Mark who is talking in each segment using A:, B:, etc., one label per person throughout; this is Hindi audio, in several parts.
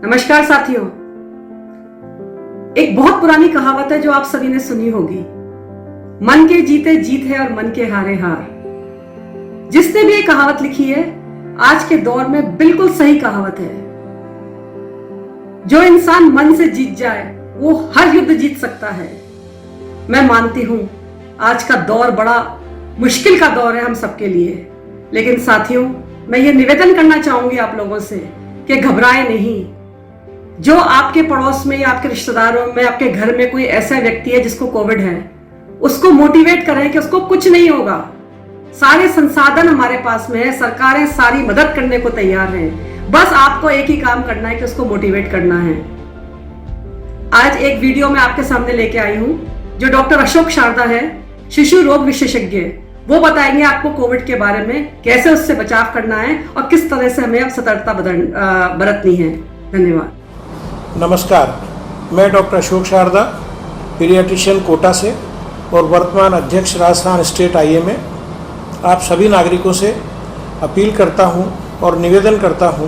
A: नमस्कार साथियों। एक बहुत पुरानी कहावत है जो आप सभी ने सुनी होगी, मन के जीते जीत है और मन के हारे हार। जिसने भी ये कहावत लिखी है आज के दौर में बिल्कुल सही कहावत है। जो इंसान मन से जीत जाए वो हर युद्ध जीत सकता है। मैं मानती हूं आज का दौर बड़ा मुश्किल का दौर है हम सबके लिए, लेकिन साथियों मैं ये निवेदन करना चाहूंगी आप लोगों से कि घबराएं नहीं। जो आपके पड़ोस में या आपके रिश्तेदारों में, आपके घर में कोई ऐसा व्यक्ति है जिसको कोविड है, उसको मोटिवेट करें कि उसको कुछ नहीं होगा। सारे संसाधन हमारे पास में है, सरकारें सारी मदद करने को तैयार हैं। बस आपको एक ही काम करना है कि उसको मोटिवेट करना है। आज एक वीडियो मैं आपके सामने लेके आई हूं जो डॉक्टर अशोक शारदा है, शिशु रोग विशेषज्ञ। वो बताएंगे आपको कोविड के बारे में, कैसे उससे बचाव करना है और किस तरह से हमें अब सतर्कता बरतनी है। धन्यवाद।
B: नमस्कार, मैं डॉक्टर अशोक शारदा, पीडियाट्रिशियन कोटा से और वर्तमान अध्यक्ष राजस्थान स्टेट आईएमए। आप सभी नागरिकों से अपील करता हूं और निवेदन करता हूं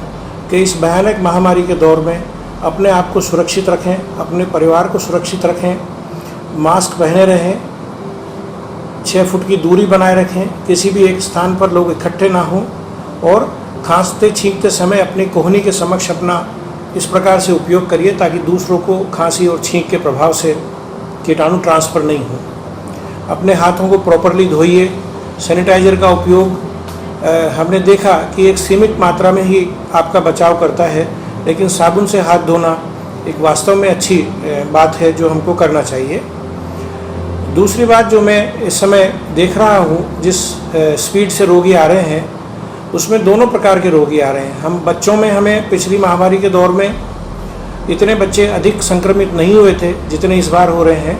B: कि इस भयानक महामारी के दौर में अपने आप को सुरक्षित रखें, अपने परिवार को सुरक्षित रखें, मास्क पहने रहें, 6 फुट की दूरी बनाए रखें, किसी भी एक स्थान पर लोग इकट्ठे ना हों और खांसते छींकते समय अपनी कोहनी के समक्ष अपना इस प्रकार से उपयोग करिए ताकि दूसरों को खांसी और छींक के प्रभाव से कीटाणु ट्रांसफ़र नहीं हो। अपने हाथों को प्रॉपरली धोइए। सैनिटाइज़र का उपयोग हमने देखा कि एक सीमित मात्रा में ही आपका बचाव करता है, लेकिन साबुन से हाथ धोना एक वास्तव में अच्छी बात है जो हमको करना चाहिए। दूसरी बात जो मैं इस समय देख रहा हूँ, जिस स्पीड से रोगी आ रहे हैं उसमें दोनों प्रकार के रोगी आ रहे हैं। हम बच्चों में हमें पिछली महामारी के दौर में इतने बच्चे अधिक संक्रमित नहीं हुए थे जितने इस बार हो रहे हैं।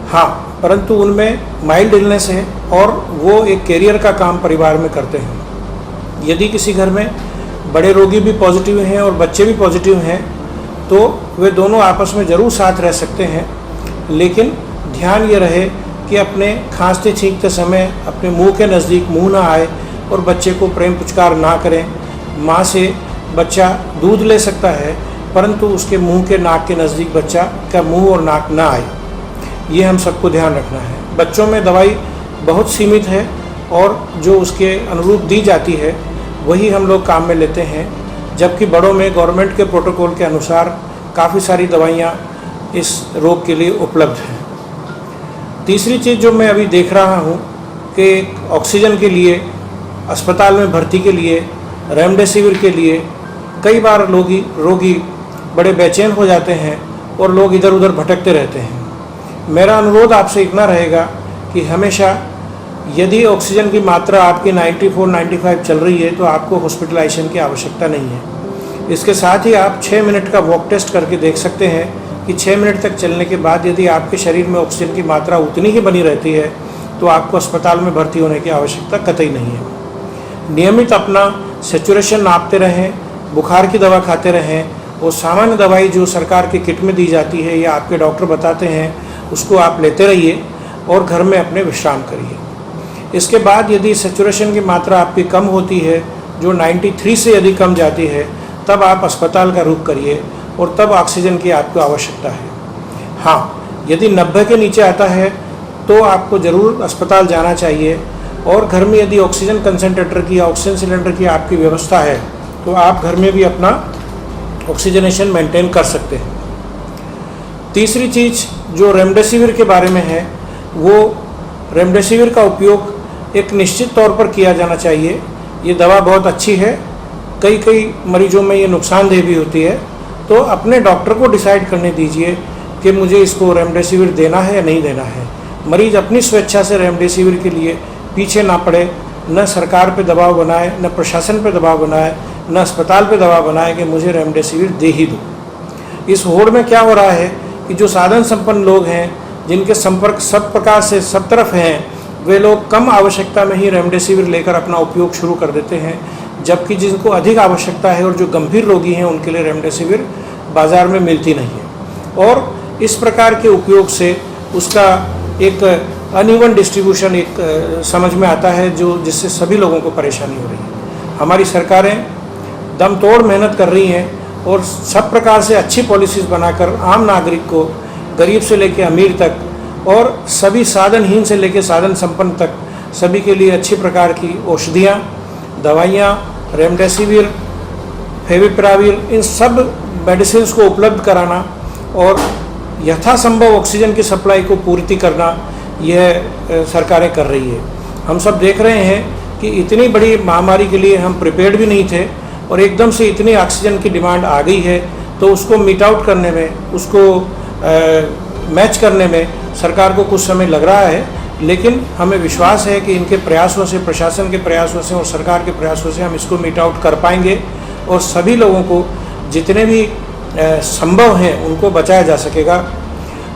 B: हाँ, परंतु उनमें माइल्ड इलनेस है और वो एक कैरियर का काम परिवार में करते हैं। यदि किसी घर में बड़े रोगी भी पॉजिटिव हैं और बच्चे भी पॉजिटिव हैं तो वे दोनों आपस में ज़रूर साथ रह सकते हैं, लेकिन ध्यान ये रहे कि अपने खांसते छींकते समय अपने मुंह के नज़दीक मुंह ना आए और बच्चे को प्रेम पुचकार ना करें। माँ से बच्चा दूध ले सकता है परंतु उसके मुंह के नाक के नज़दीक बच्चा का मुंह और नाक ना आए, ये हम सबको ध्यान रखना है। बच्चों में दवाई बहुत सीमित है और जो उसके अनुरूप दी जाती है वही हम लोग काम में लेते हैं, जबकि बड़ों में गवर्नमेंट के प्रोटोकॉल के अनुसार काफ़ी सारी दवाइयाँ इस रोग के लिए उपलब्ध हैं। तीसरी चीज़ जो मैं अभी देख रहा हूँ कि ऑक्सीजन के लिए, अस्पताल में भर्ती के लिए, रेमडेसिविर के लिए कई बार रोगी बड़े बेचैन हो जाते हैं और लोग इधर उधर भटकते रहते हैं। मेरा अनुरोध आपसे इतना रहेगा कि हमेशा यदि ऑक्सीजन की मात्रा आपकी 94-95 चल रही है तो आपको हॉस्पिटलाइजेशन की आवश्यकता नहीं है। इसके साथ ही आप 6 मिनट का वॉक टेस्ट करके देख सकते हैं कि 6 मिनट तक चलने के बाद यदि आपके शरीर में ऑक्सीजन की मात्रा उतनी ही बनी रहती है तो आपको अस्पताल में भर्ती होने की आवश्यकता कतई नहीं है। नियमित अपना सेचुरेशन नापते रहें, बुखार की दवा खाते रहें और सामान्य दवाई जो सरकार के किट में दी जाती है या आपके डॉक्टर बताते हैं उसको आप लेते रहिए और घर में अपने विश्राम करिए। इसके बाद यदि सेचुरेशन की मात्रा आपकी कम होती है, जो 93 से यदि कम जाती है, तब आप अस्पताल का रुख करिए और तब ऑक्सीजन की आपको आवश्यकता है। हाँ, यदि 90 के नीचे आता है तो आपको ज़रूर अस्पताल जाना चाहिए और घर में यदि ऑक्सीजन कंसनट्रेटर की या ऑक्सीजन सिलेंडर की आपकी व्यवस्था है तो आप घर में भी अपना ऑक्सीजनेशन मेंटेन कर सकते हैं। तीसरी चीज़ जो रेमडेसिविर के बारे में है, वो रेमडेसिविर का उपयोग एक निश्चित तौर पर किया जाना चाहिए। ये दवा बहुत अच्छी है, कई मरीजों में ये नुकसानदेह भी होती है, तो अपने डॉक्टर को डिसाइड करने दीजिए कि मुझे इसको रेमडेसिविर देना है या नहीं देना है। मरीज अपनी स्वेच्छा से रेमडेसिविर के लिए पीछे ना पड़े, न सरकार पे दबाव बनाए, न प्रशासन पे दबाव बनाए, न अस्पताल पे दबाव बनाए कि मुझे रेमडेसिविर दे ही दो। इस होड़ में क्या हो रहा है कि जो साधन संपन्न लोग हैं, जिनके संपर्क सब प्रकार से सब तरफ हैं, वे लोग कम आवश्यकता में ही रेमडेसिविर लेकर अपना उपयोग शुरू कर देते हैं, जबकि जिनको अधिक आवश्यकता है और जो गंभीर रोगी हैं उनके लिए रेमडेसिविर बाज़ार में मिलती नहीं है। और इस प्रकार के उपयोग से उसका एक अनइवन डिस्ट्रीब्यूशन एक समझ में आता है जिससे सभी लोगों को परेशानी हो रही है। हमारी सरकारें दम तोड़ मेहनत कर रही हैं और सब प्रकार से अच्छी पॉलिसीज़ बनाकर आम नागरिक को, गरीब से लेकर अमीर तक और सभी साधनहीन से लेकर साधन संपन्न तक सभी के लिए अच्छी प्रकार की औषधियाँ, दवाइयाँ, रेमडेसिविर, फेविपिराविर, इन सब मेडिसिन को उपलब्ध कराना और यथासंभव ऑक्सीजन की सप्लाई को पूर्ति करना, यह सरकारें कर रही है। हम सब देख रहे हैं कि इतनी बड़ी महामारी के लिए हम प्रिपेयर्ड भी नहीं थे और एकदम से इतनी ऑक्सीजन की डिमांड आ गई है, तो उसको मीट आउट करने में, उसको मैच करने में सरकार को कुछ समय लग रहा है, लेकिन हमें विश्वास है कि इनके प्रयासों से, प्रशासन के प्रयासों से और सरकार के प्रयासों से हम इसको मीट आउट कर पाएंगे और सभी लोगों को जितने भी संभव हैं उनको बचाया जा सकेगा।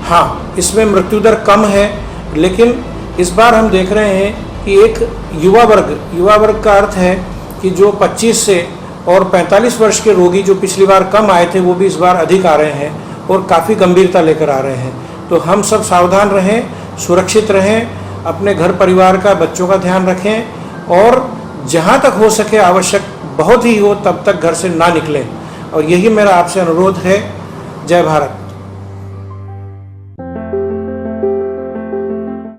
B: हाँ, इसमें मृत्यु दर कम है, लेकिन इस बार हम देख रहे हैं कि एक युवा वर्ग का अर्थ है कि जो 25 से और 45 वर्ष के रोगी जो पिछली बार कम आए थे वो भी इस बार अधिक आ रहे हैं और काफ़ी गंभीरता लेकर आ रहे हैं। तो हम सब सावधान रहें, सुरक्षित रहें, अपने घर परिवार का, बच्चों का ध्यान रखें और जहाँ तक हो सके, आवश्यक बहुत ही हो तब तक घर से ना निकलें। और यही मेरा आपसे अनुरोध है। जय भारत।